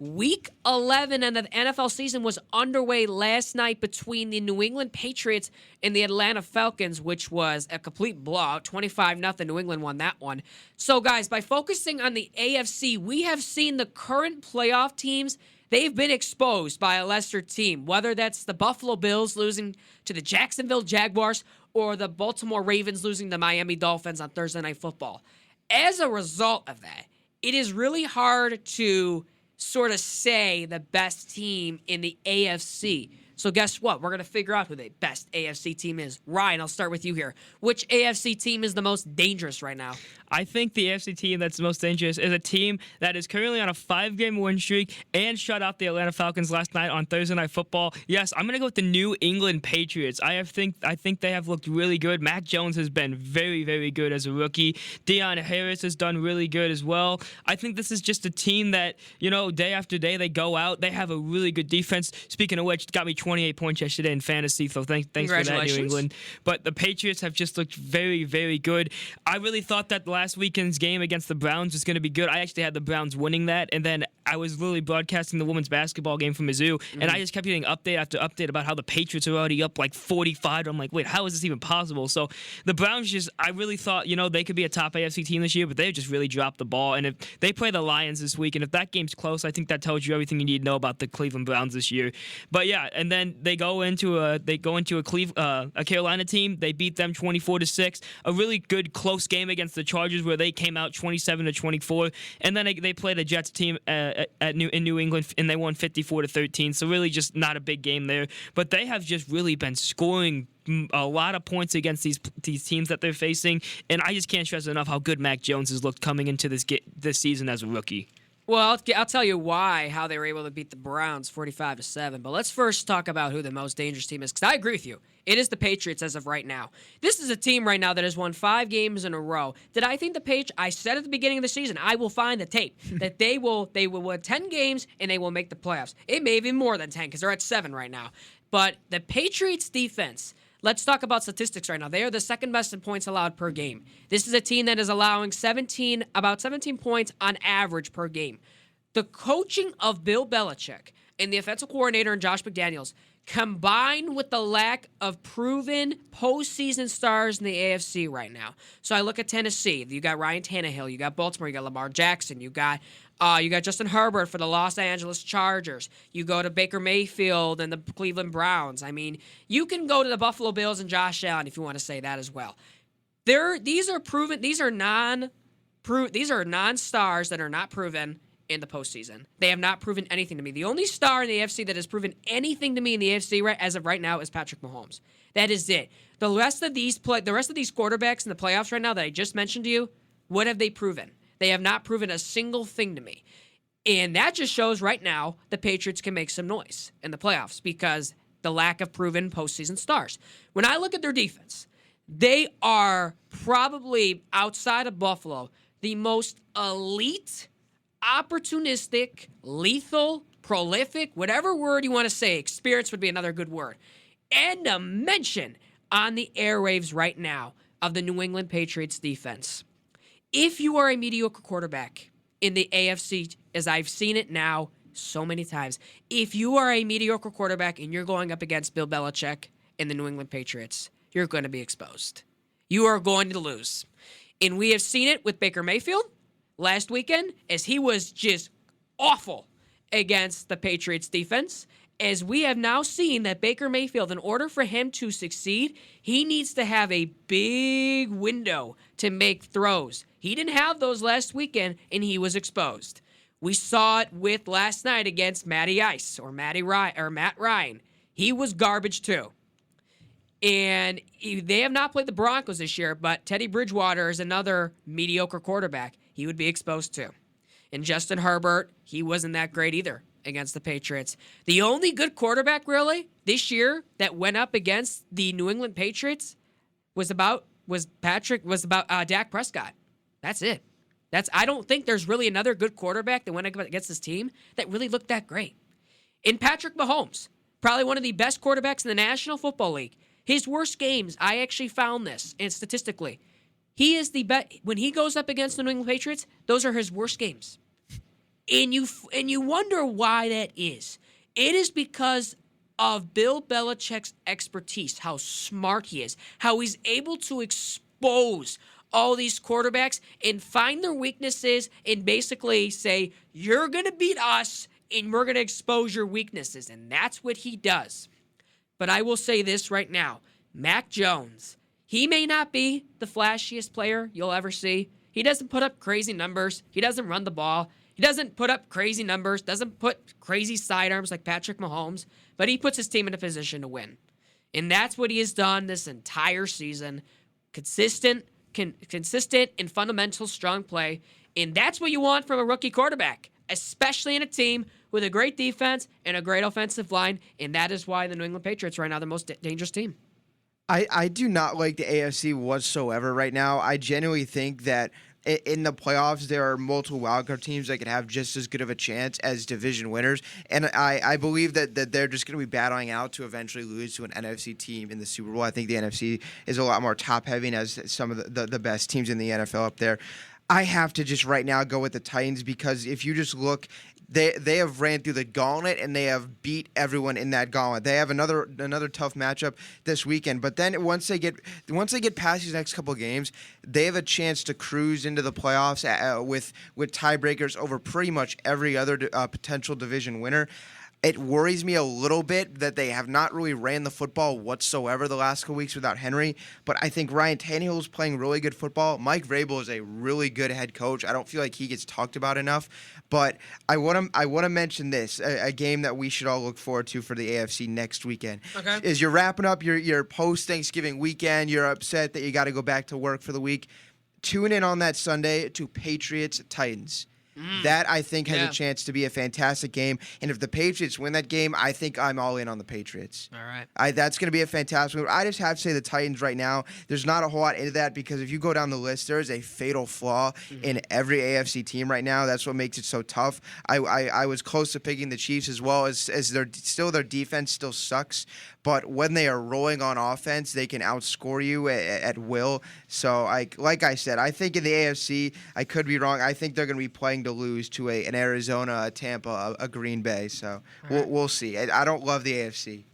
Week 11 and the NFL season was underway last night between the New England Patriots and the Atlanta Falcons, which was a complete blowout. 25-0. New England won that one. So, guys, by focusing on the AFC, we have seen the current playoff teams. They've been exposed by a lesser team, whether that's the Buffalo Bills losing to the Jacksonville Jaguars or the Baltimore Ravens losing to Miami Dolphins on Thursday Night Football. As a result of that, it is really hard to sort of say the best team in the AFC. So guess what? We're going to figure out who the best AFC team is. Ryan, I'll start with you here. Which AFC team is the most dangerous right now? I think the AFC team that's the most dangerous is a team that is currently on a 5-game win streak and shut out the Atlanta Falcons last night on Thursday Night Football. Yes, I'm going to go with the New England Patriots. I think they have looked really good. Mac Jones has been very, very good as a rookie. Deion Harris has done really good as well. I think this is just a team that, day after day they go out. They have a really good defense. Speaking of which, got me 28 points yesterday in fantasy, so thanks for that, New England. But the Patriots have just looked very, very good. I really thought that last weekend's game against the Browns was going to be good. I actually had the Browns winning that, and then I was literally broadcasting the women's basketball game from Mizzou, and I just kept getting update after update about how the Patriots are already up like 45. I'm like, wait, how is this even possible? So the Browns I really thought, they could be a top AFC team this year, but they just really dropped the ball. And if they play the Lions this week, and if that game's close, I think that tells you everything you need to know about the Cleveland Browns this year. But yeah, and then they go into a Carolina team. They beat them 24-6. A really good close game against the Chargers where they came out 27-24. And then they play the Jets team in New England, and they won 54-13. So really just not a big game there. But they have just really been scoring a lot of points against these teams that they're facing. And I just can't stress enough how good Mac Jones has looked coming into this season as a rookie. Well, I'll tell you how they were able to beat the Browns 45-7. But let's first talk about who the most dangerous team is, because I agree with you. It is the Patriots as of right now. This is a team right now that has won 5 games in a row. Did I think the Patriots? I said at the beginning of the season, I will find the tape that they will win 10 games and they will make the playoffs. It may be more than 10 because they're at 7 right now. But the Patriots defense. Let's talk about statistics right now. They are the second best in points allowed per game. This is a team that is allowing about 17 points on average per game. The coaching of Bill Belichick and the offensive coordinator and Josh McDaniels, combined with the lack of proven postseason stars in the AFC right now. So I look at Tennessee. You got Ryan Tannehill. You got Baltimore. You got Lamar Jackson. You got Justin Herbert for the Los Angeles Chargers. You go to Baker Mayfield and the Cleveland Browns. I mean, you can go to the Buffalo Bills and Josh Allen if you want to say that as well. These are proven. These are non-stars that are not proven in the postseason. They have not proven anything to me. The only star in the AFC that has proven anything to me in the AFC as of right now is Patrick Mahomes. That is it. The rest of these quarterbacks in the playoffs right now that I just mentioned to you, what have they proven? They have not proven a single thing to me. And that just shows right now the Patriots can make some noise in the playoffs because the lack of proven postseason stars. When I look at their defense, they are probably, outside of Buffalo, the most elite, opportunistic, lethal, prolific, whatever word you want to say. Experience would be another good word. And a mention on the airwaves right now of the New England Patriots defense. If you are a mediocre quarterback in the AFC, as I've seen it now so many times, if you are a mediocre quarterback and you're going up against Bill Belichick and the New England Patriots, you're going to be exposed. You are going to lose. And we have seen it with Baker Mayfield last weekend, as he was just awful against the Patriots defense, as we have now seen that Baker Mayfield, in order for him to succeed, he needs to have a big window to make throws. He didn't have those last weekend, and he was exposed. We saw it with last night against Matty Ice or Matt Ryan. He was garbage too. And they have not played the Broncos this year, but Teddy Bridgewater is another mediocre quarterback. He would be exposed too. And Justin Herbert, he wasn't that great either against the Patriots. The only good quarterback really this year that went up against the New England Patriots was Dak Prescott. That's it. I don't think there's really another good quarterback that went up against this team that really looked that great. And Patrick Mahomes, probably one of the best quarterbacks in the National Football League. His worst games, I actually found this, and statistically, he is the best. When he goes up against the New England Patriots, those are his worst games. And you wonder why that is. It is because of Bill Belichick's expertise, how smart he is, how he's able to expose all these quarterbacks and find their weaknesses and basically say, you're going to beat us and we're going to expose your weaknesses. And that's what he does. But I will say this right now. Mac Jones, he may not be the flashiest player you'll ever see. He doesn't put up crazy numbers. He doesn't run the ball. He doesn't put up crazy numbers, doesn't put crazy sidearms like Patrick Mahomes, but he puts his team in a position to win. And that's what he has done this entire season. Consistent and fundamental strong play. And that's what you want from a rookie quarterback, especially in a team with a great defense and a great offensive line. And that is why the New England Patriots right now are the most dangerous team. I do not like the AFC whatsoever right now. I genuinely think that in the playoffs, there are multiple wildcard teams that could have just as good of a chance as division winners. And I believe that they're just going to be battling out to eventually lose to an NFC team in the Super Bowl. I think the NFC is a lot more top-heavy and has some of the best teams in the NFL up there. I have to just right now go with the Titans because if you just look, they have ran through the gauntlet and they have beat everyone in that gauntlet. They have another tough matchup this weekend, but then once they get past these next couple of games, they have a chance to cruise into the playoffs with tiebreakers over pretty much every other potential division winner. It worries me a little bit that they have not really ran the football whatsoever the last couple weeks without Henry, but I think Ryan Tannehill is playing really good football. Mike Vrabel is a really good head coach. I don't feel like he gets talked about enough, but I want to mention this, a game that we should all look forward to for the AFC next weekend. Okay. Is you're wrapping up your post-Thanksgiving weekend, you're upset that you got to go back to work for the week. Tune in on that Sunday to Patriots-Titans. That, I think, has a chance to be a fantastic game. And if the Patriots win that game, I think I'm all in on the Patriots. All right. That's going to be a fantastic move. I just have to say the Titans right now, there's not a whole lot into that because if you go down the list, there is a fatal flaw in every AFC team right now. That's what makes it so tough. I was close to picking the Chiefs as well as their defense still sucks. But when they are rolling on offense, they can outscore you at will. So, like I said, I think in the AFC, I could be wrong. I think they're going to be playing to lose to an Arizona, a Tampa, a Green Bay. So we'll see. I don't love the AFC.